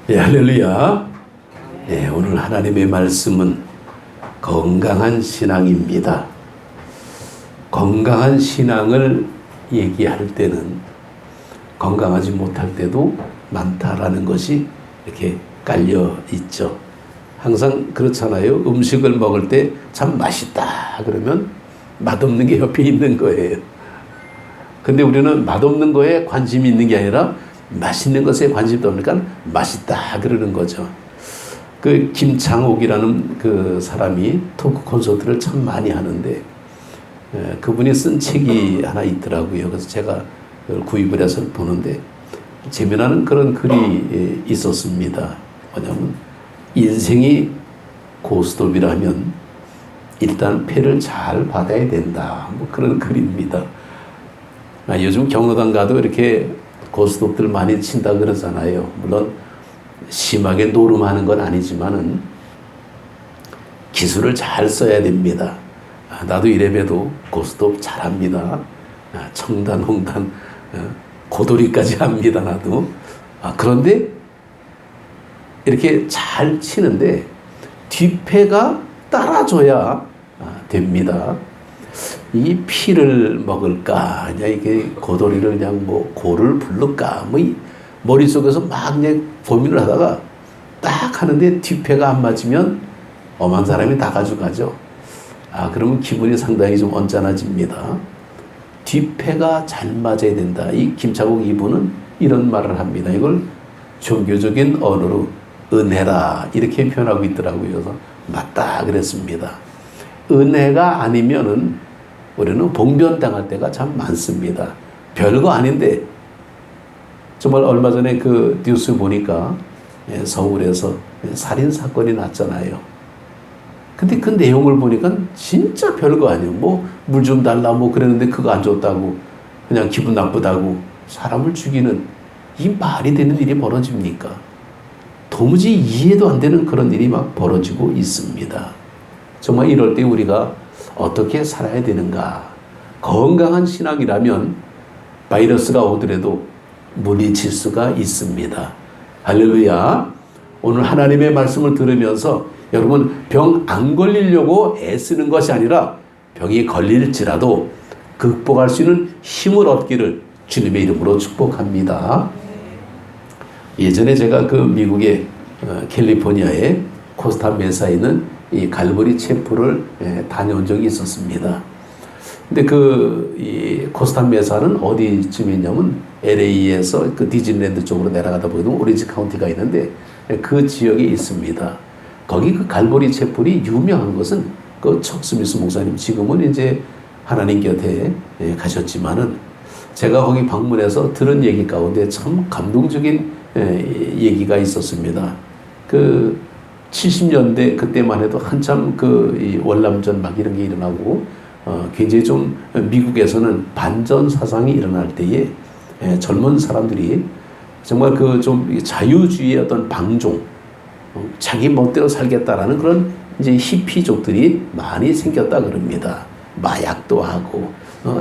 예, 할렐루야. 예, 오늘 하나님의 말씀은 건강한 신앙입니다. 건강한 신앙을 얘기할 때는 건강하지 못할 때도 많다라는 것이 이렇게 깔려 있죠. 항상 그렇잖아요. 음식을 먹을 때 참 맛있다 그러면 맛없는 게 옆에 있는 거예요. 근데 우리는 맛없는 거에 관심이 있는 게 아니라 맛있는 것에 관심이 없으니까 맛있다 그러는 거죠. 그 김창옥이라는 그 사람이 토크 콘서트를 참 많이 하는데 그분이 쓴 책이 하나 있더라고요. 그래서 제가 그걸 구입을 해서 보는데 재미나는 그런 글이 있었습니다. 뭐냐면 인생이 고스톱이라면 일단 패를 잘 받아야 된다. 뭐 그런 글입니다. 요즘 경로당 가도 이렇게 고스톱들 많이 친다 그러잖아요. 물론 심하게 노름하는 건 아니지만은 기술을 잘 써야 됩니다. 나도 이래봬도 고스톱 잘합니다. 청단, 홍단, 고도리까지 합니다. 나도. 그런데 이렇게 잘 치는데 뒷패가 따라줘야 됩니다. 이 피를 먹을까, 그냥 이게 고도리를 그냥 뭐 고를 부를까, 뭐 이 머릿속에서 막 그냥 고민을 하다가 딱 하는데 뒷패가 안 맞으면 엄한 사람이 다 가져가죠. 그러면 기분이 상당히 좀 언짢아집니다. 뒷패가 잘 맞아야 된다. 이 김창옥 이분은 이런 말을 합니다. 이걸 종교적인 언어로 은혜라 이렇게 표현하고 있더라고요. 그래서 맞다 그랬습니다. 은혜가 아니면은 우리는 봉변당할 때가 참 많습니다. 별거 아닌데 정말 얼마 전에 그 뉴스 보니까 서울에서 살인사건이 났잖아요. 근데 그 내용을 보니까 진짜 별거 아니에요. 뭐 물 좀 달라 뭐 그랬는데 그거 안 줬다고 그냥 기분 나쁘다고 사람을 죽이는 이 말이 되는 일이 벌어집니까? 도무지 이해도 안 되는 그런 일이 막 벌어지고 있습니다. 정말 이럴 때 우리가 어떻게 살아야 되는가? 건강한 신앙이라면 바이러스가 오더라도 물리칠 수가 있습니다. 할렐루야. 오늘 하나님의 말씀을 들으면서 여러분 병 안 걸리려고 애쓰는 것이 아니라 병이 걸릴지라도 극복할 수 있는 힘을 얻기를 주님의 이름으로 축복합니다. 예전에 제가 그 미국의 캘리포니아의 코스타 메사에 있는 이 갈보리 체프를 다녀온 적이 있었습니다. 근데 이 코스타 메사는 어디쯤에 있냐면 LA에서 그 디즈니랜드 쪽으로 내려가다 보면 오렌지 카운티가 있는데 그 지역에 있습니다. 거기 그 갈보리 체플이 유명한 것은 그 척 스미스 목사님 지금은 이제 하나님 곁에 가셨지만은 제가 거기 방문해서 들은 얘기 가운데 참 감동적인 얘기가 있었습니다. 그 70년대 그때만 해도 한참 이 월남전 막 이런 게 일어나고 굉장히 좀 미국에서는 반전 사상이 일어날 때에 젊은 사람들이 정말 그 좀 자유주의의 어떤 방종, 자기 멋대로 살겠다라는 그런 이제 히피족들이 많이 생겼다 그럽니다. 마약도 하고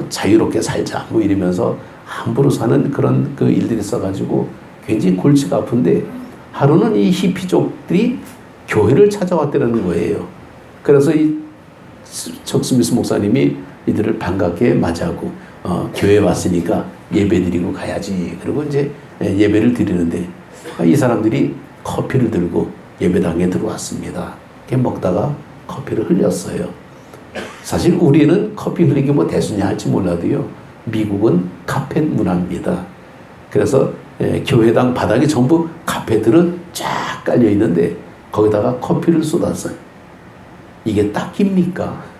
자유롭게 살자 뭐 이러면서 함부로 사는 그런 그 일들이 있어가지고 굉장히 골치가 아픈데 하루는 이 히피족들이 교회를 찾아왔다는 거예요. 그래서 이 척 스미스 목사님이 이들을 반갑게 맞이하고 교회에 왔으니까 예배드리고 가야지. 그리고 이제 예배를 드리는데 이 사람들이 커피를 들고 예배당에 들어왔습니다. 이렇게 먹다가 커피를 흘렸어요. 사실 우리는 커피 흘리기 뭐 대수냐 할지 몰라도요. 미국은 카펫 문화입니다. 그래서 교회당 바닥에 전부 카펫들은 쫙 깔려 있는데 거기다가 커피를 쏟았어요. 이게 닦입니까?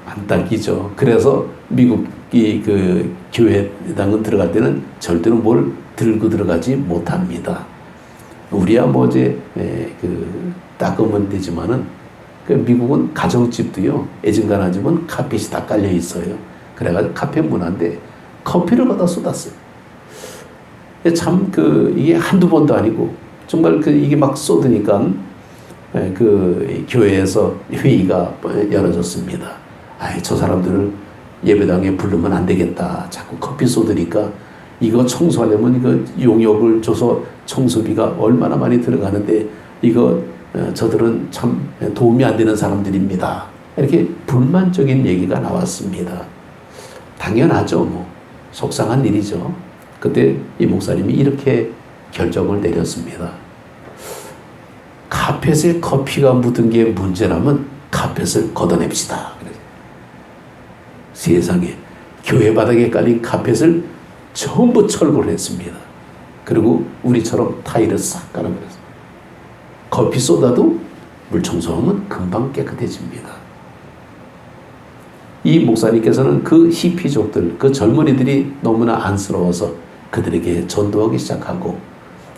안 닦이죠. 그래서 미국이 그 교회당은 들어갈 때는 절대로 뭘 들고 들어가지 못합니다. 우리야 뭐 이제 닦으면 되지만은 그 미국은 가정집도요 애증가나 집은 카펫이 다 깔려 있어요. 그래가지고 카펫 문화인데 커피를 받아 쏟았어요. 참 이게 한두 번도 아니고 정말 이게 막 쏟으니까 그 교회에서 회의가 열어졌습니다. 저 사람들을 예배당에 부르면 안 되겠다. 자꾸 커피 쏟으니까 이거 청소하려면 이거 용역을 줘서 청소비가 얼마나 많이 들어가는데 이거 저들은 참 도움이 안 되는 사람들입니다. 이렇게 불만적인 얘기가 나왔습니다. 당연하죠. 뭐 속상한 일이죠. 그때 이 목사님이 이렇게 결정을 내렸습니다. 카펫에 커피가 묻은 게 문제라면 카펫을 걷어냅시다. 세상에 교회 바닥에 깔린 카펫을 전부 철거를 했습니다. 그리고 우리처럼 타일을 싹 깔아버렸습니다. 커피 쏟아도 물 청소하면 금방 깨끗해집니다. 이 목사님께서는 그 히피족들, 그 젊은이들이 너무나 안쓰러워서 그들에게 전도하기 시작하고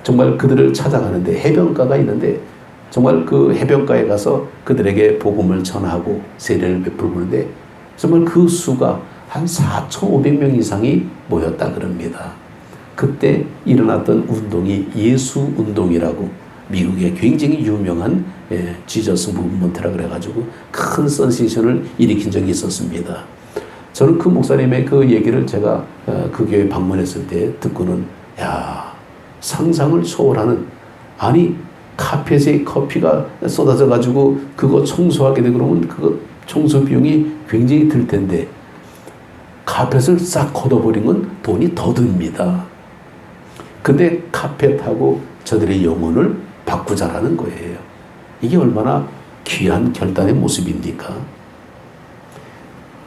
정말 그들을 찾아가는데 해변가가 있는데 정말 그 해변가에 가서 그들에게 복음을 전하고 세례를 베풀는데 정말 그 수가 한 4,500명 이상이 모였다 그럽니다. 그때 일어났던 운동이 예수 운동이라고 미국의 굉장히 유명한 지저스 무브먼트라 그래가지고 큰 센세이션을 일으킨 적이 있었습니다. 저는 그 목사님의 그 얘기를 제가 그 교회 방문했을 때 듣고는 야, 상상을 초월하는, 아니 카펫에 커피가 쏟아져 가지고 그거 청소하게 되고 그러면 그거 청소 비용이 굉장히 들 텐데 카펫을 싹 걷어버린 건 돈이 더 듭니다. 근데 카펫하고 저들의 영혼을 바꾸자라는 거예요. 이게 얼마나 귀한 결단의 모습입니까?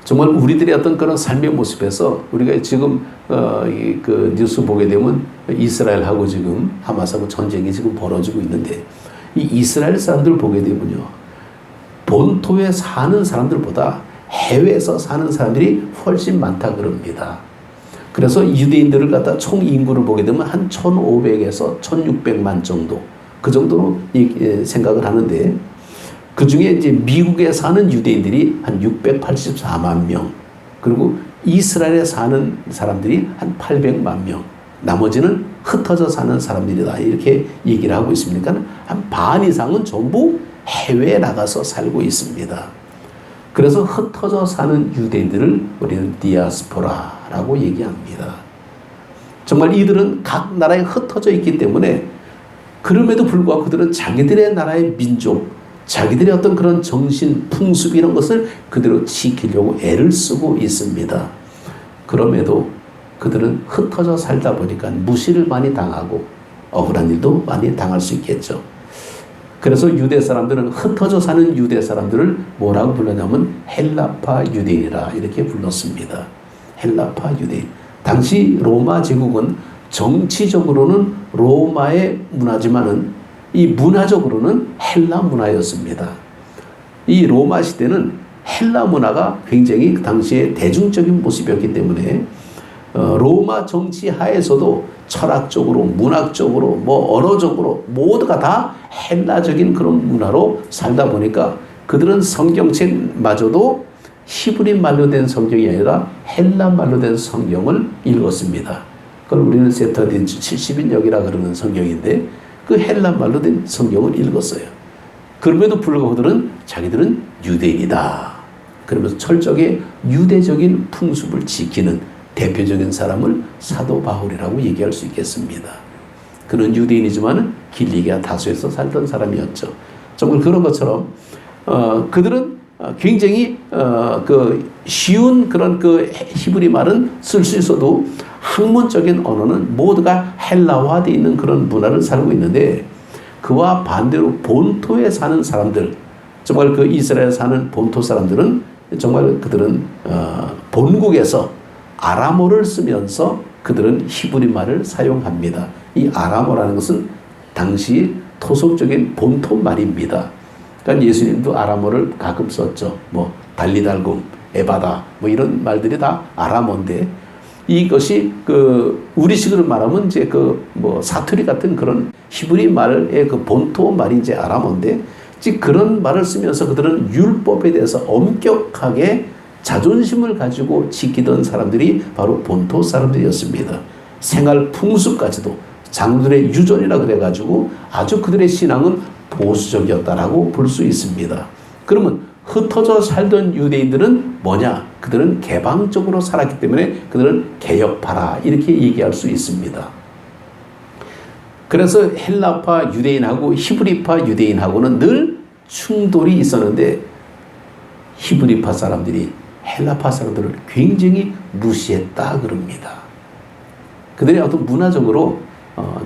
정말 우리들의 어떤 그런 삶의 모습에서 우리가 지금 그 뉴스 보게 되면 이스라엘하고 지금 하마스하고 전쟁이 지금 벌어지고 있는데 이 이스라엘 사람들 보게 되면요, 본토에 사는 사람들보다 해외에서 사는 사람들이 훨씬 많다 그럽니다. 그래서 유대인들을 갖다 총 인구를 보게 되면 한 1,500에서 1,600만 정도, 그 정도로 생각을 하는데 그 중에 이제 미국에 사는 유대인들이 한 684만 명, 그리고 이스라엘에 사는 사람들이 한 800만 명, 나머지는 흩어져 사는 사람들이다 이렇게 얘기를 하고 있습니다. 한 반 이상은 전부 해외에 나가서 살고 있습니다. 그래서 흩어져 사는 유대인들을 우리는 디아스포라라고 얘기합니다. 정말 이들은 각 나라에 흩어져 있기 때문에 그럼에도 불구하고 그들은 자기들의 나라의 민족, 자기들의 어떤 그런 정신, 풍습 이런 것을 그대로 지키려고 애를 쓰고 있습니다. 그럼에도 그들은 흩어져 살다 보니까 무시를 많이 당하고 억울한 일도 많이 당할 수 있겠죠. 그래서 유대 사람들은 흩어져 사는 유대 사람들을 뭐라고 불렀냐면 헬라파 유대인이라 이렇게 불렀습니다. 헬라파 유대인. 당시 로마 제국은 정치적으로는 로마의 문화지만은 이 문화적으로는 헬라 문화였습니다. 이 로마 시대는 헬라 문화가 굉장히 그 당시에 대중적인 모습이었기 때문에 로마 정치 하에서도 철학적으로, 문학적으로, 뭐 언어적으로 모두가 다 헬라적인 그런 문화로 살다 보니까 그들은 성경책마저도 히브리 말로 된 성경이 아니라 헬라 말로 된 성경을 읽었습니다. 그걸 우리는 세터딘 70인역이라 그러는 성경인데 그 헬라 말로 된 성경을 읽었어요. 그럼에도 불구하고 그들은 자기들은 유대인이다. 그러면서 철저하게 유대적인 풍습을 지키는 대표적인 사람을 사도 바울이라고 얘기할 수 있겠습니다. 그는 유대인이지만 길리기아 다소에서 살던 사람이었죠. 정말 그런 것처럼 그들은 굉장히 그 쉬운 그런 그 히브리 말은 쓸 수 있어도 학문적인 언어는 모두가 헬라화되어 있는 그런 문화를 살고 있는데 그와 반대로 본토에 사는 사람들, 정말 그 이스라엘에 사는 본토 사람들은 정말 그들은 본국에서 아람어를 쓰면서 그들은 히브리 말을 사용합니다. 이 아람어라는 것은 당시 토속적인 본토 말입니다. 그러니까 예수님도 아람어를 가끔 썼죠. 뭐 달리달굼, 에바다 뭐 이런 말들이 다 아람어인데 이것이 그 우리식으로 말하면 이제 그 뭐 사투리 같은 그런 히브리 말의 그 본토 말이 이제 아람어인데 즉 그런 말을 쓰면서 그들은 율법에 대해서 엄격하게 자존심을 가지고 지키던 사람들이 바로 본토 사람들이었습니다. 생활 풍습까지도 장들의 유전이라 그래가지고 아주 그들의 신앙은 보수적이었다라고 볼 수 있습니다. 그러면 흩어져 살던 유대인들은 뭐냐? 그들은 개방적으로 살았기 때문에 그들은 개혁파라 이렇게 얘기할 수 있습니다. 그래서 헬라파 유대인하고 히브리파 유대인하고는 늘 충돌이 있었는데 히브리파 사람들이 헬라파 사람들을 굉장히 무시했다 그럽니다. 그들이 어떤 문화적으로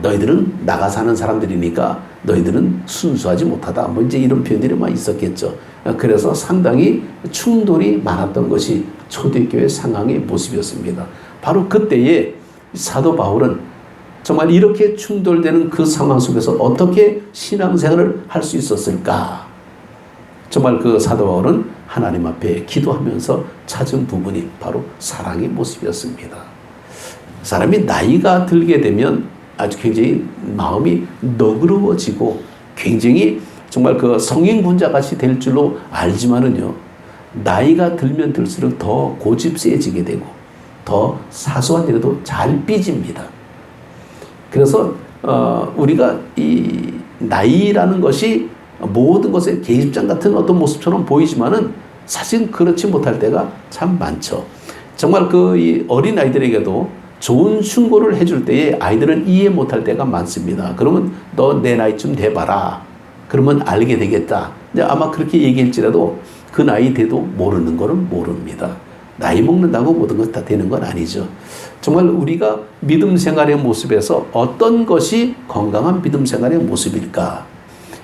너희들은 나가 사는 사람들이니까 너희들은 순수하지 못하다. 뭐 이제 이런 표현들이 많이 있었겠죠. 그래서 상당히 충돌이 많았던 것이 초대교회 상황의 모습이었습니다. 바로 그때에 사도 바울은 정말 이렇게 충돌되는 그 상황 속에서 어떻게 신앙생활을 할 수 있었을까? 정말 그 사도 바울은 하나님 앞에 기도하면서 찾은 부분이 바로 사랑의 모습이었습니다. 사람이 나이가 들게 되면 아주 굉장히 마음이 너그러워지고 굉장히 정말 그 성인군자 같이 될 줄로 알지만은요, 나이가 들면 들수록 더 고집세지게 되고 더 사소한 일에도 잘 삐집니다. 그래서 우리가 이 나이라는 것이 모든 것의 계집장 같은 어떤 모습처럼 보이지만은 사실 그렇지 못할 때가 참 많죠. 정말 이 어린 아이들에게도 좋은 충고를 해줄 때에 아이들은 이해 못할 때가 많습니다. 그러면 너 내 나이쯤 돼봐라. 그러면 알게 되겠다. 근데 아마 그렇게 얘기할지라도 그 나이 돼도 모르는 거는 모릅니다. 나이 먹는다고 모든 것 다 되는 건 아니죠. 정말 우리가 믿음 생활의 모습에서 어떤 것이 건강한 믿음 생활의 모습일까?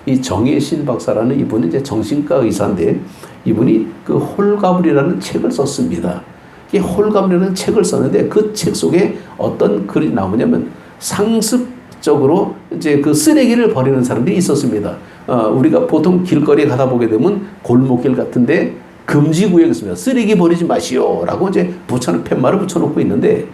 이 정혜신 박사라는 이분은 이제 정신과 의사인데 이분이 그 홀가분이라는 책을 썼습니다. 이 홀가분이라는 책을 썼는데 그 책 속에 어떤 글이 나오냐면 상습적으로 이제 그 쓰레기를 버리는 사람들이 있었습니다. 우리가 보통 길거리에 가다 보게 되면 골목길 같은데 금지 구역이 있습니다. 쓰레기 버리지 마시오라고 이제 팻말을 붙여놓고 있는데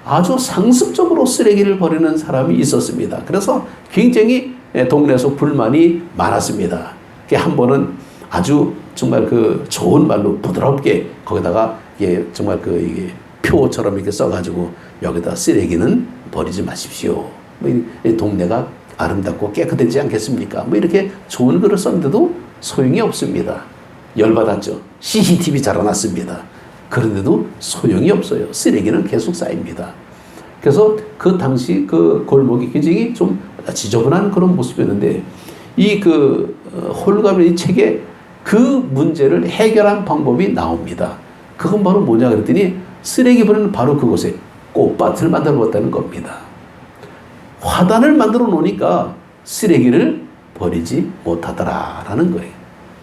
아주 상습적으로 쓰레기를 버리는 사람이 있었습니다. 그래서 굉장히 동네에서 불만이 많았습니다. 한 번은 아주 정말 그 좋은 말로 부드럽게 거기다가 이게 정말 이게 표처럼 이렇게 써가지고 여기다 쓰레기는 버리지 마십시오. 뭐 동네가 아름답고 깨끗하지 않겠습니까? 뭐 이렇게 좋은 글을 썼는데도 소용이 없습니다. 열받았죠. CCTV 달아놨습니다. 그런데도 소용이 없어요. 쓰레기는 계속 쌓입니다. 그래서 그 당시 그 골목이 굉장히 좀 지저분한 그런 모습이었는데 이 홀가분의 책에 그 문제를 해결한 방법이 나옵니다. 그건 바로 뭐냐 그랬더니 쓰레기 버리는 바로 그곳에 꽃밭을 만들어 놓았다는 겁니다. 화단을 만들어 놓으니까 쓰레기를 버리지 못하더라라는 거예요.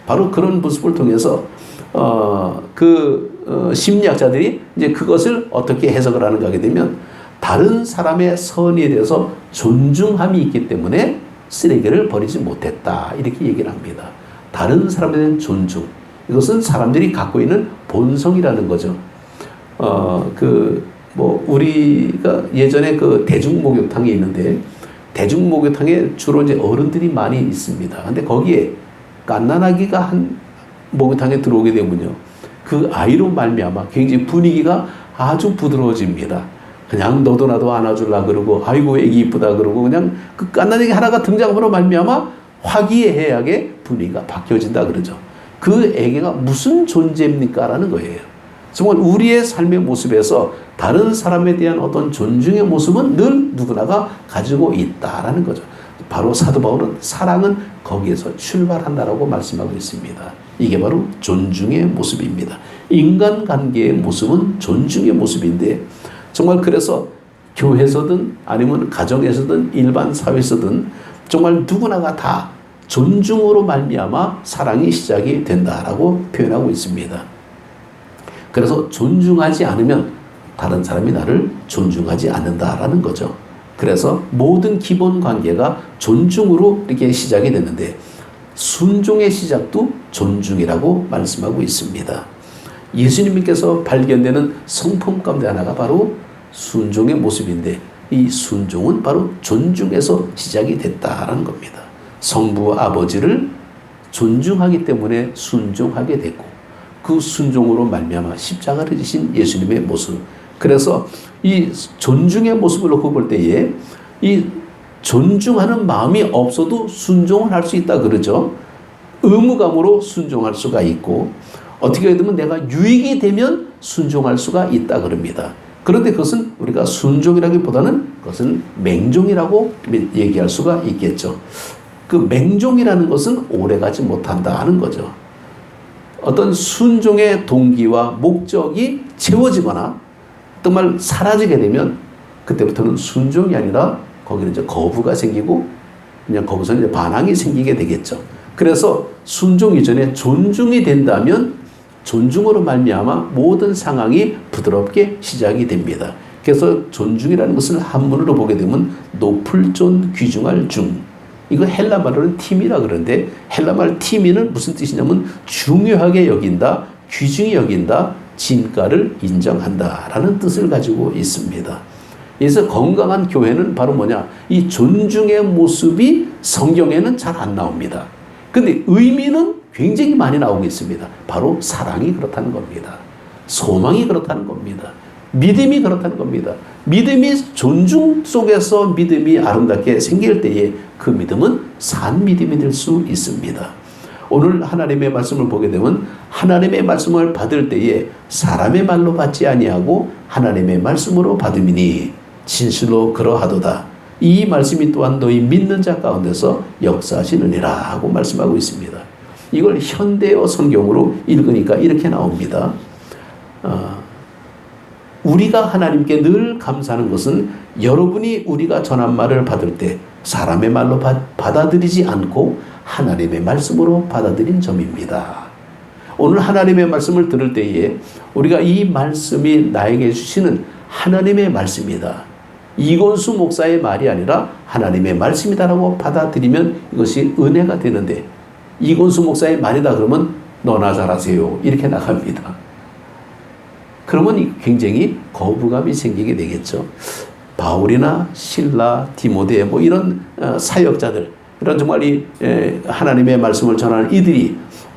바로 그런 모습을 통해서 심리학자들이 이제 그것을 어떻게 해석을 하는가 하게 되면 다른 사람의 선의에 대해서 존중함이 있기 때문에 쓰레기를 버리지 못했다 이렇게 얘기를 합니다. 다른 사람에 대한 존중, 이것은 사람들이 갖고 있는 본성이라는 거죠. 우리가 예전에 그 대중목욕탕이 있는데 대중목욕탕에 주로 이제 어른들이 많이 있습니다. 근데 거기에 갓난아기가 한 목욕탕에 들어오게 되면요, 그 아이로 말미암아 굉장히 분위기가 아주 부드러워집니다. 그냥 너도 나도 안아주려고 그러고 아이고 애기 이쁘다 그러고 그냥 그 갓난아기 하나가 등장함으로 말미암아 화기애애하게 분위기가 바뀌어진다 그러죠. 그 애기가 무슨 존재입니까? 라는 거예요. 정말 우리의 삶의 모습에서 다른 사람에 대한 어떤 존중의 모습은 늘 누구나가 가지고 있다라는 거죠. 바로 사도 바울은 사랑은 거기에서 출발한다라고 말씀하고 있습니다. 이게 바로 존중의 모습입니다. 인간관계의 모습은 존중의 모습인데 정말 그래서 교회에서든 아니면 가정에서든 일반 사회에서든 정말 누구나가 다 존중으로 말미암아 사랑이 시작이 된다라고 표현하고 있습니다. 그래서 존중하지 않으면 다른 사람이 나를 존중하지 않는다라는 거죠. 그래서 모든 기본 관계가 존중으로 이렇게 시작이 되는데 순종의 시작도 존중이라고 말씀하고 있습니다. 예수님께서 발견되는 성품 가운데 하나가 바로 순종의 모습인데 이 순종은 바로 존중에서 시작이 됐다라는 겁니다. 성부와 아버지를 존중하기 때문에 순종하게 됐고 그 순종으로 말미암아 십자가를 지신 예수님의 모습. 그래서 이 존중의 모습을 놓고 볼 때에 이 존중하는 마음이 없어도 순종을 할 수 있다 그러죠. 의무감으로 순종할 수가 있고 어떻게 되면 내가 유익이 되면 순종할 수가 있다 그럽니다. 그런데 그것은 우리가 순종이라기보다는 그것은 맹종이라고 얘기할 수가 있겠죠. 그 맹종이라는 것은 오래가지 못한다 하는 거죠. 어떤 순종의 동기와 목적이 채워지거나 정말 사라지게 되면 그때부터는 순종이 아니라 거기는 이제 거부가 생기고 그냥 거기서 이제 반항이 생기게 되겠죠. 그래서 순종 이전에 존중이 된다면 존중으로 말미암아 모든 상황이 부드럽게 시작이 됩니다. 그래서 존중이라는 것을 한문으로 보게 되면 높을 존 귀중할 중. 이거 헬라말로는 팀이라 그러는데 헬라말 팀이는 무슨 뜻이냐면 중요하게 여긴다, 귀중히 여긴다, 진가를 인정한다라는 뜻을 가지고 있습니다. 그래서 건강한 교회는 바로 뭐냐? 이 존중의 모습이 성경에는 잘 안 나옵니다. 근데 의미는 굉장히 많이 나오고 있습니다. 바로 사랑이 그렇다는 겁니다. 소망이 그렇다는 겁니다. 믿음이 그렇다는 겁니다. 믿음이 존중 속에서 믿음이 아름답게 생길 때에 그 믿음은 산 믿음이 될 수 있습니다. 오늘 하나님의 말씀을 보게 되면 하나님의 말씀을 받을 때에 사람의 말로 받지 아니하고 하나님의 말씀으로 받음이니 진실로 그러하도다. 이 말씀이 또한 너희 믿는 자 가운데서 역사하시느니라 하고 말씀하고 있습니다. 이걸 현대어 성경으로 읽으니까 이렇게 나옵니다. 우리가 하나님께 늘 감사하는 것은 여러분이 우리가 전한 말을 받을 때 사람의 말로 받아들이지 않고 하나님의 말씀으로 받아들인 점입니다. 오늘 하나님의 말씀을 들을 때에 우리가 이 말씀이 나에게 주시는 하나님의 말씀이다. 이건수 목사의 말이 아니라 하나님의 말씀이다라고 받아들이면 이것이 은혜가 되는데 이건수 목사의 말이다 그러면 너나 잘하세요 이렇게 나갑니다. 그러면 굉장히 거부감이 생기게 되겠죠. 바울이나 실라, 디모데 뭐 이런 사역자들 이런 정말 이 하나님의 말씀을 전하는 이들이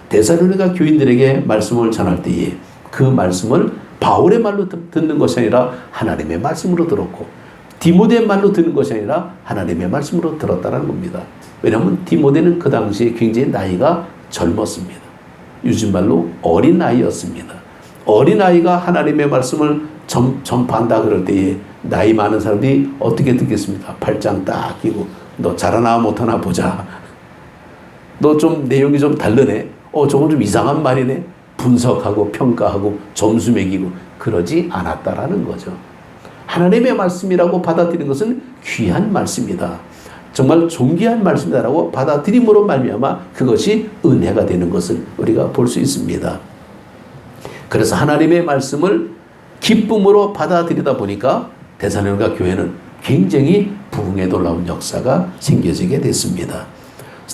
데살로니가 교인들에게 말씀을 전할 때에 그 말씀을 바울의 말로 듣는 것이 아니라 하나님의 말씀으로 들었고 디모데의 말로 듣는 것이 아니라 하나님의 말씀으로 들었다는 겁니다. 왜냐하면 디모데는 그 당시에 굉장히 나이가 젊었습니다. 요즘 말로 어린 아이였습니다. 어린 아이가 하나님의 말씀을 전파한다 그럴 때에 나이 많은 사람들이 어떻게 듣겠습니까? 팔짱 딱 끼고 너 잘하나 못하나 보자. 너 좀 내용이 좀 다르네. 저건 좀 이상한 말이네. 분석하고 평가하고 점수 매기고 그러지 않았다라는 거죠. 하나님의 말씀이라고 받아들이는 것은 귀한 말씀이다. 정말 존귀한 말씀이다라고 받아들임으로 말미암아 그것이 은혜가 되는 것을 우리가 볼 수 있습니다. 그래서 하나님의 말씀을 기쁨으로 받아들이다 보니까 데살로니가 교회는 굉장히 부흥에 놀라운 역사가 생겨지게 됐습니다.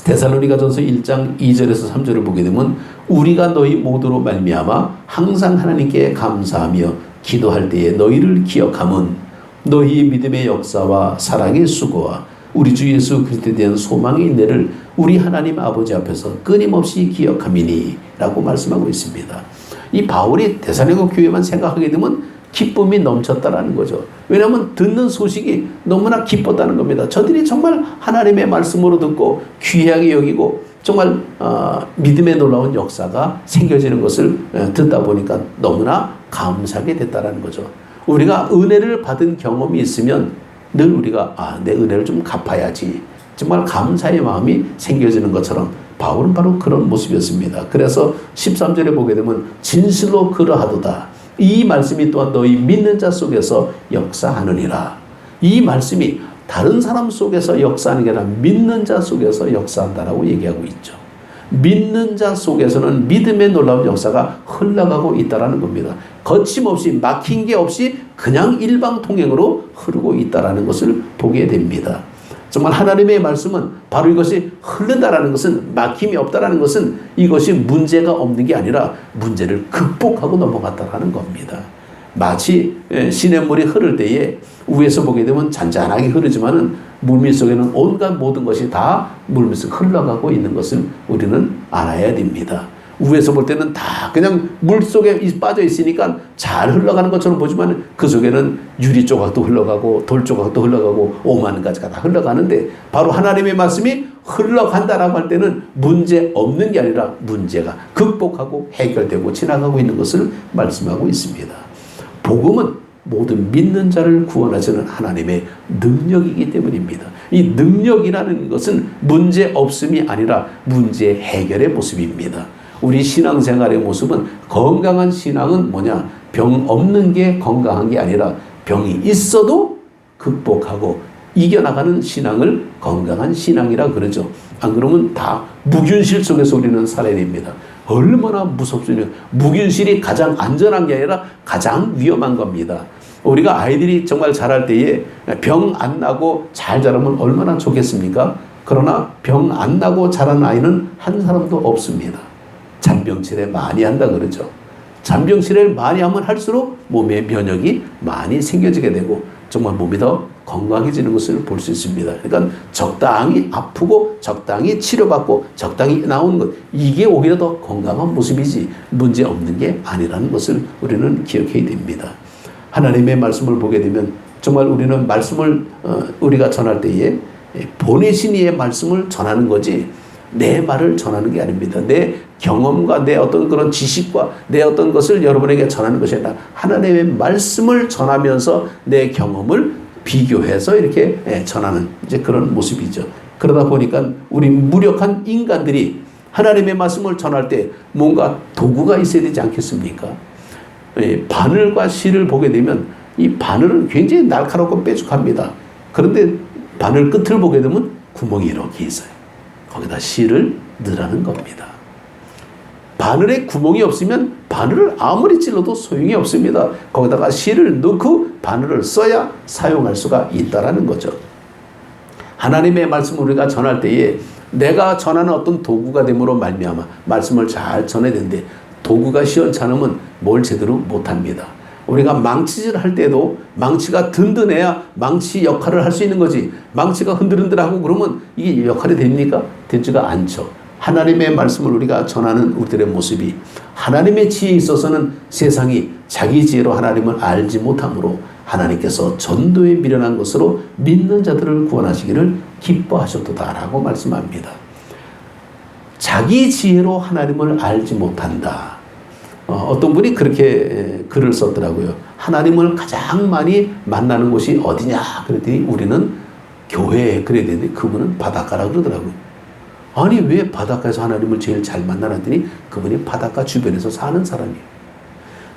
데살로니가전서 1장 2절에서 3절을 보게 되면 우리가 너희 모두로 말미암아 항상 하나님께 감사하며 기도할 때에 너희를 기억함은 너희 믿음의 역사와 사랑의 수고와 우리 주 예수 그리스도에 대한 소망의 인내를 우리 하나님 아버지 앞에서 끊임없이 기억함이니 라고 말씀하고 있습니다. 이 바울이 데살로니가 교회만 생각하게 되면 기쁨이 넘쳤다라는 거죠. 왜냐하면 듣는 소식이 너무나 기뻤다는 겁니다. 저들이 정말 하나님의 말씀으로 듣고 귀하게 여기고 정말 믿음의 놀라운 역사가 생겨지는 것을 듣다 보니까 너무나 감사하게 됐다라는 거죠. 우리가 은혜를 받은 경험이 있으면 늘 우리가 내 은혜를 좀 갚아야지 정말 감사의 마음이 생겨지는 것처럼 바울은 바로 그런 모습이었습니다. 그래서 13절에 보게 되면 진실로 그러하도다. 이 말씀이 또한 너희 믿는 자 속에서 역사하느니라. 이 말씀이 다른 사람 속에서 역사하는 게 아니라 믿는 자 속에서 역사한다라고 얘기하고 있죠. 믿는 자 속에서는 믿음의 놀라운 역사가 흘러가고 있다라는 겁니다. 거침없이 막힌 게 없이 그냥 일방통행으로 흐르고 있다라는 것을 보게 됩니다. 정말 하나님의 말씀은 바로 이것이 흐른다라는 것은 막힘이 없다라는 것은 이것이 문제가 없는 게 아니라 문제를 극복하고 넘어갔다라는 겁니다. 마치 시냇물이 흐를 때에 위에서 보게 되면 잔잔하게 흐르지만은 물밑 속에는 온갖 모든 것이 다 물밑 속에 흘러가고 있는 것을 우리는 알아야 됩니다. 위에서 볼 때는 다 그냥 물 속에 빠져 있으니까 잘 흘러가는 것처럼 보지만 그 속에는 유리 조각도 흘러가고 돌 조각도 흘러가고 오만 가지가 다 흘러가는데 바로 하나님의 말씀이 흘러간다라고 할 때는 문제 없는 게 아니라 문제가 극복하고 해결되고 지나가고 있는 것을 말씀하고 있습니다. 복음은 모든 믿는 자를 구원하시는 하나님의 능력이기 때문입니다. 이 능력이라는 것은 문제 없음이 아니라 문제 해결의 모습입니다. 우리 신앙생활의 모습은 건강한 신앙은 뭐냐? 병 없는 게 건강한 게 아니라 병이 있어도 극복하고 이겨나가는 신앙을 건강한 신앙이라 그러죠. 안 그러면 다 무균실 속에서 우리는 살아야 됩니다. 얼마나 무섭습니까? 무균실이 가장 안전한 게 아니라 가장 위험한 겁니다. 우리가 아이들이 정말 자랄 때에 병 안 나고 잘 자라면 얼마나 좋겠습니까? 그러나 병 안 나고 자란 아이는 한 사람도 없습니다. 잔병치레 많이 한다 그러죠. 잔병치레를 많이 하면 할수록 몸에 면역이 많이 생겨지게 되고 정말 몸이 더 건강해지는 것을 볼 수 있습니다. 그러니까 적당히 아프고 적당히 치료받고 적당히 나오는 것, 이게 오히려 더 건강한 모습이지 문제 없는 게 아니라는 것을 우리는 기억해야 됩니다. 하나님의 말씀을 보게 되면 정말 우리는 말씀을 우리가 전할 때에 보내신 이의 말씀을 전하는 거지 내 말을 전하는 게 아닙니다. 내 경험과 내 어떤 그런 지식과 내 어떤 것을 여러분에게 전하는 것이 아니라 하나님의 말씀을 전하면서 내 경험을 비교해서 이렇게 전하는 이제 그런 모습이죠. 그러다 보니까 우리 무력한 인간들이 하나님의 말씀을 전할 때 뭔가 도구가 있어야 되지 않겠습니까? 바늘과 실을 보게 되면 이 바늘은 굉장히 날카롭고 뾰족합니다. 그런데 바늘 끝을 보게 되면 구멍이 이렇게 있어요. 거기다 실을 넣으라는 겁니다. 바늘에 구멍이 없으면 바늘을 아무리 찔러도 소용이 없습니다. 거기다가 실을 넣고 바늘을 써야 사용할 수가 있다라는 거죠. 하나님의 말씀을 우리가 전할 때에 내가 전하는 어떤 도구가 됨으로 말미암아 말씀을 잘 전해야 되는데 도구가 시원찮으면 뭘 제대로 못합니다. 우리가 망치질 할 때도 망치가 든든해야 망치 역할을 할 수 있는 거지. 망치가 흔들흔들하고 그러면 이게 역할이 됩니까? 되지가 않죠. 하나님의 말씀을 우리가 전하는 우리들의 모습이 하나님의 지혜에 있어서는 세상이 자기 지혜로 하나님을 알지 못하므로 하나님께서 전도에 미련한 것으로 믿는 자들을 구원하시기를 기뻐하셨도다라고 말씀합니다. 자기 지혜로 하나님을 알지 못한다. 어떤 분이 그렇게 글을 썼더라고요. 하나님을 가장 많이 만나는 곳이 어디냐 그랬더니 우리는 교회에 그래야 되는데 그분은 바닷가라 그러더라고요. 아니 왜 바닷가에서 하나님을 제일 잘 만나는더니 그분이 바닷가 주변에서 사는 사람이에요.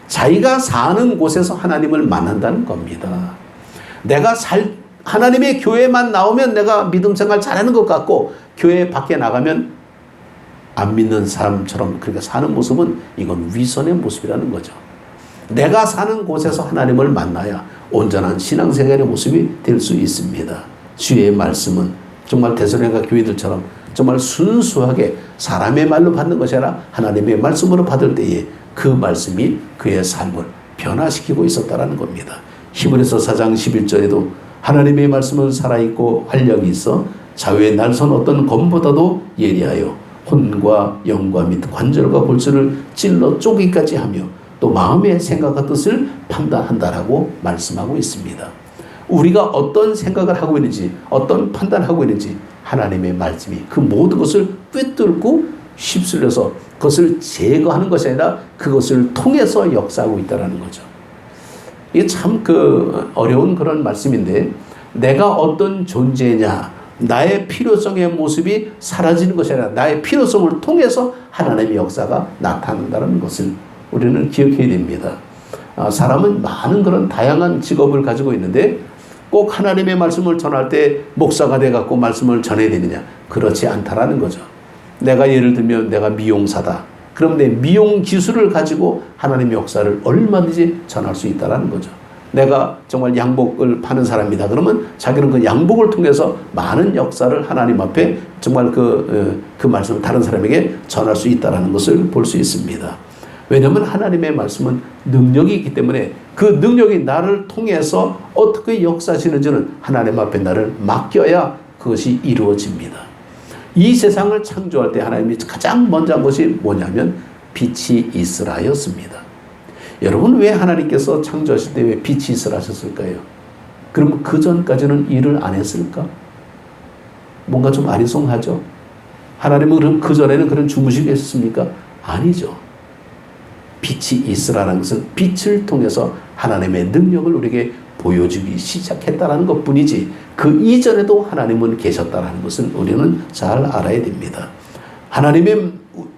자기가 사는 곳에서 하나님을 만난다는 겁니다. 내가 하나님의 교회만 나오면 내가 믿음 생활 잘하는 것 같고 교회 밖에 나가면 안 믿는 사람처럼 그렇게 사는 모습은 이건 위선의 모습이라는 거죠. 내가 사는 곳에서 하나님을 만나야 온전한 신앙생활의 모습이 될 수 있습니다. 주의 말씀은 정말 데살로니가 교회들처럼 정말 순수하게 사람의 말로 받는 것이 아니라 하나님의 말씀으로 받을 때에 그 말씀이 그의 삶을 변화시키고 있었다는 겁니다. 히브리서 4장 11절에도 하나님의 말씀은 살아있고 활력이 있어 좌우에 날선 어떤 검보다도 예리하여 혼과 영과 및 관절과 골수를 찔러 쪼개기까지 하며 또 마음의 생각과 뜻을 판단한다라고 말씀하고 있습니다. 우리가 어떤 생각을 하고 있는지 어떤 판단을 하고 있는지 하나님의 말씀이 그 모든 것을 꿰뚫고 휩쓸려서 그것을 제거하는 것이 아니라 그것을 통해서 역사하고 있다는 거죠. 이게 참 어려운 그런 말씀인데 내가 어떤 존재냐 나의 필요성의 모습이 사라지는 것이 아니라 나의 필요성을 통해서 하나님의 역사가 나타난다는 것을 우리는 기억해야 됩니다. 사람은 많은 그런 다양한 직업을 가지고 있는데 꼭 하나님의 말씀을 전할 때 목사가 돼갖고 말씀을 전해야 되느냐? 그렇지 않다라는 거죠. 내가 예를 들면 내가 미용사다. 그럼 내 미용 기술을 가지고 하나님의 역사를 얼마든지 전할 수 있다라는 거죠. 내가 정말 양복을 파는 사람이다. 그러면 자기는 그 양복을 통해서 많은 역사를 하나님 앞에 정말 그 말씀을 다른 사람에게 전할 수 있다는 것을 볼 수 있습니다. 왜냐하면 하나님의 말씀은 능력이 있기 때문에 그 능력이 나를 통해서 어떻게 역사하시는지는 하나님 앞에 나를 맡겨야 그것이 이루어집니다. 이 세상을 창조할 때 하나님이 가장 먼저 한 것이 뭐냐면 빛이 있으라였습니다. 여러분 왜 하나님께서 창조하실 때 왜 빛이 있으라 하셨을까요? 그러면 그 전까지는 일을 안 했을까? 뭔가 좀 아리송하죠. 하나님은 그럼 그전에는 그런 주무시고 있었습니까? 아니죠. 빛이 있으라는 것은 빛을 통해서 하나님의 능력을 우리에게 보여주기 시작했다는 것뿐이지 그 이전에도 하나님은 계셨다는 것을 우리는 잘 알아야 됩니다. 하나님의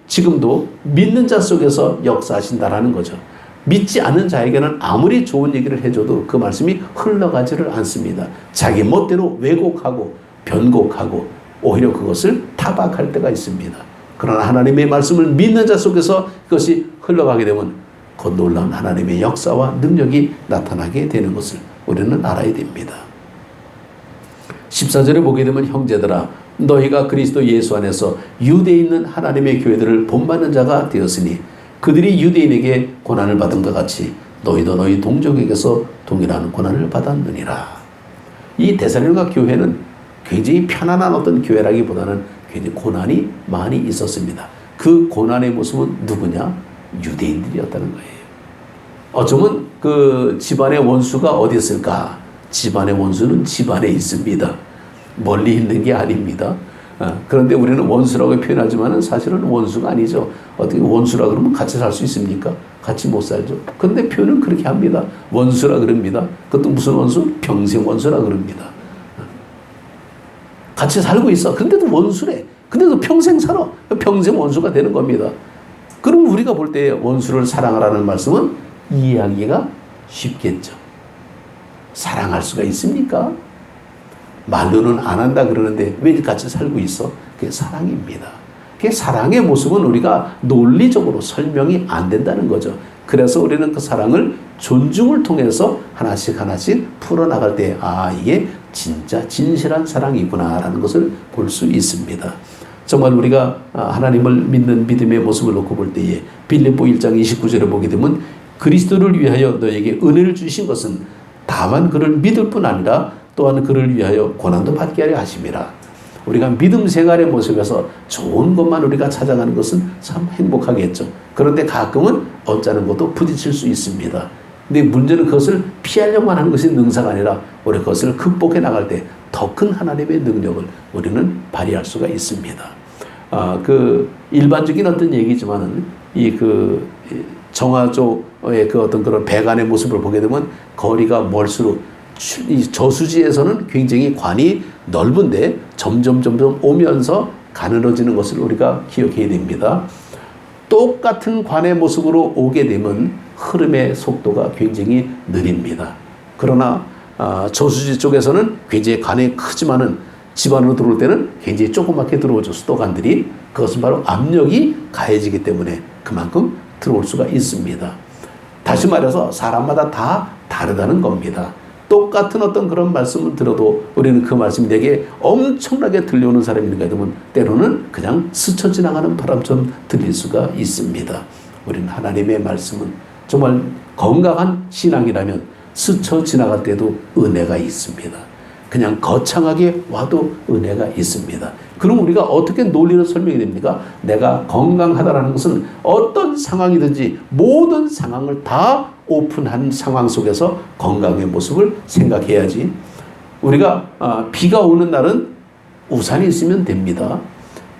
지금도 믿는 자 속에서 역사하신다라는 거죠. 믿지 않는 자에게는 아무리 좋은 얘기를 해줘도 그 말씀이 흘러가지를 않습니다. 자기 멋대로 왜곡하고 변곡하고 오히려 그것을 타박할 때가 있습니다. 그러나 하나님의 말씀을 믿는 자 속에서 그것이 흘러가게 되면 그 놀라운 하나님의 역사와 능력이 나타나게 되는 것을 우리는 알아야 됩니다. 14절에 보게 되면 형제들아 너희가 그리스도 예수 안에서 유대에 있는 하나님의 교회들을 본받는 자가 되었으니 그들이 유대인에게 고난을 받은 것 같이 너희도 너희 동족에게서 동일한 고난을 받았느니라. 이 데살로니가 교회는 굉장히 편안한 어떤 교회라기보다는 굉장히 고난이 많이 있었습니다. 그 고난의 모습은 누구냐? 유대인들이었다는 거예요. 어쩌면 그 집안의 원수가 어디 있을까? 집안의 원수는 집안에 있습니다. 멀리 있는 게 아닙니다. 그런데 우리는 원수라고 표현하지만 사실은 원수가 아니죠. 어떻게 원수라 그러면 같이 살 수 있습니까? 같이 못 살죠. 그런데 표현은 그렇게 합니다. 원수라 그럽니다. 그것도 무슨 원수? 평생 원수라 그럽니다. 같이 살고 있어. 근데도 원수래. 근데도 평생 살아. 평생 원수가 되는 겁니다. 그럼 우리가 볼 때 원수를 사랑하라는 말씀은 이해하기가 쉽겠죠. 사랑할 수가 있습니까? 말로는 안 한다 그러는데 왜 같이 살고 있어? 그게 사랑입니다. 그게 사랑의 모습은 우리가 논리적으로 설명이 안 된다는 거죠. 그래서 우리는 그 사랑을 존중을 통해서 하나씩 하나씩 풀어나갈 때 이게 진짜 진실한 사랑이구나라는 것을 볼 수 있습니다. 정말 우리가 하나님을 믿는 믿음의 모습을 놓고 볼 때에 빌립보 1장 29절에 보게 되면 그리스도를 위하여 너에게 은혜를 주신 것은 다만 그를 믿을 뿐 아니라 또한 그를 위하여 고난도 받게 하려 하심이라. 우리가 믿음 생활의 모습에서 좋은 것만 우리가 찾아가는 것은 참 행복하겠죠. 그런데 가끔은 언짢은 것도 부딪힐 수 있습니다. 근데 문제는 그것을 피하려고만 하는 것이 능사가 아니라 우리 그것을 극복해 나갈 때 더 큰 하나님의 능력을 우리는 발휘할 수가 있습니다. 그 일반적인 어떤 얘기지만은 정화조의 그 어떤 그런 배관의 모습을 보게 되면 거리가 멀수록 이 저수지에서는 굉장히 관이 넓은데 점점 오면서 가늘어지는 것을 우리가 기억해야 됩니다. 똑같은 관의 모습으로 오게 되면 흐름의 속도가 굉장히 느립니다. 그러나 저수지 쪽에서는 굉장히 관이 크지만은 집 안으로 들어올 때는 굉장히 조그맣게 들어오죠. 수도관들이. 그것은 바로 압력이 가해지기 때문에 그만큼 들어올 수가 있습니다. 다시 말해서 사람마다 다 다르다는 겁니다. 똑같은 어떤 그런 말씀을 들어도 우리는 그 말씀이 내게 엄청나게 들려오는 사람이 있는가 하면 때로는 그냥 스쳐 지나가는 바람처럼 들릴 수가 있습니다. 우리는 하나님의 말씀은 정말 건강한 신앙이라면 스쳐 지나갈 때도 은혜가 있습니다. 그냥 거창하게 와도 은혜가 있습니다. 그럼 우리가 어떻게 논리로 설명이 됩니까? 내가 건강하다라는 것은 어떤 상황이든지 모든 상황을 다 오픈한 상황 속에서 건강의 모습을 생각해야지. 우리가 비가 오는 날은 우산이 있으면 됩니다.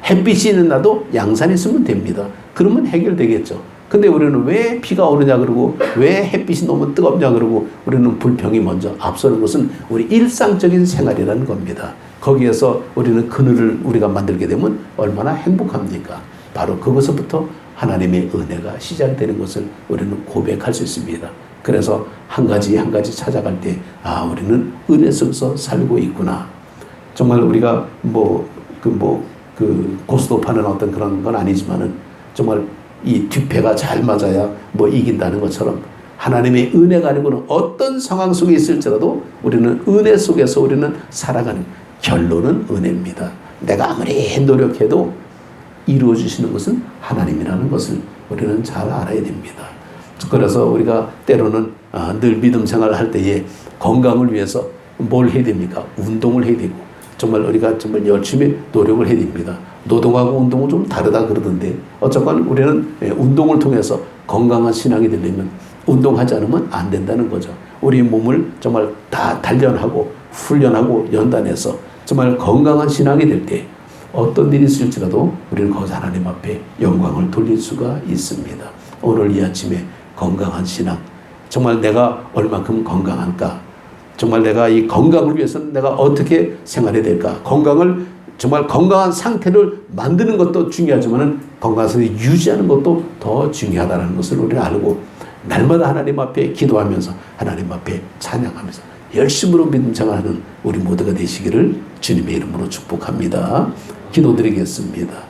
햇빛이 있는 날도 양산이 있으면 됩니다. 그러면 해결되겠죠. 근데 우리는 왜 비가 오느냐 그러고 왜 햇빛이 너무 뜨겁냐 그러고 우리는 불평이 먼저 앞서는 것은 우리 일상적인 생활이라는 겁니다. 거기에서 우리는 그늘을 우리가 만들게 되면 얼마나 행복합니까? 바로 그것부터 하나님의 은혜가 시작되는 것을 우리는 고백할 수 있습니다. 그래서 한 가지 한 가지 찾아갈 때 우리는 은혜 속에서 살고 있구나. 정말 우리가 고스톱하는 어떤 그런 건 아니지만은 정말 이 뒷패가 잘 맞아야 이긴다는 것처럼 하나님의 은혜가 아니고는 어떤 상황 속에 있을지라도 우리는 은혜 속에서 우리는 살아가는 결론은 은혜입니다. 내가 아무리 노력해도 이루어주시는 것은 하나님이라는 것을 우리는 잘 알아야 됩니다. 그래서 우리가 때로는 늘 믿음 생활을 할 때에 건강을 위해서 뭘 해야 됩니까? 운동을 해야 되고 정말 우리가 정말 열심히 노력을 해야 됩니다. 노동하고 운동은 좀 다르다 그러던데 어쨌건 우리는 운동을 통해서 건강한 신앙이 되려면 운동하지 않으면 안 된다는 거죠. 우리 몸을 정말 다 단련하고 훈련하고 연단해서 정말 건강한 신앙이 될 때 어떤 일이 있을지라도 우리는 거기서 하나님 앞에 영광을 돌릴 수가 있습니다. 오늘 이 아침에 건강한 신앙, 정말 내가 얼만큼 건강한가, 정말 내가 이 건강을 위해서는 내가 어떻게 생활해야 될까, 건강을 정말 건강한 상태를 만드는 것도 중요하지만 건강한 상태를 유지하는 것도 더 중요하다는 것을 우리가 알고 날마다 하나님 앞에 기도하면서 하나님 앞에 찬양하면서 열심으로 믿음 생활하는 우리 모두가 되시기를 주님의 이름으로 축복합니다. 기도드리겠습니다.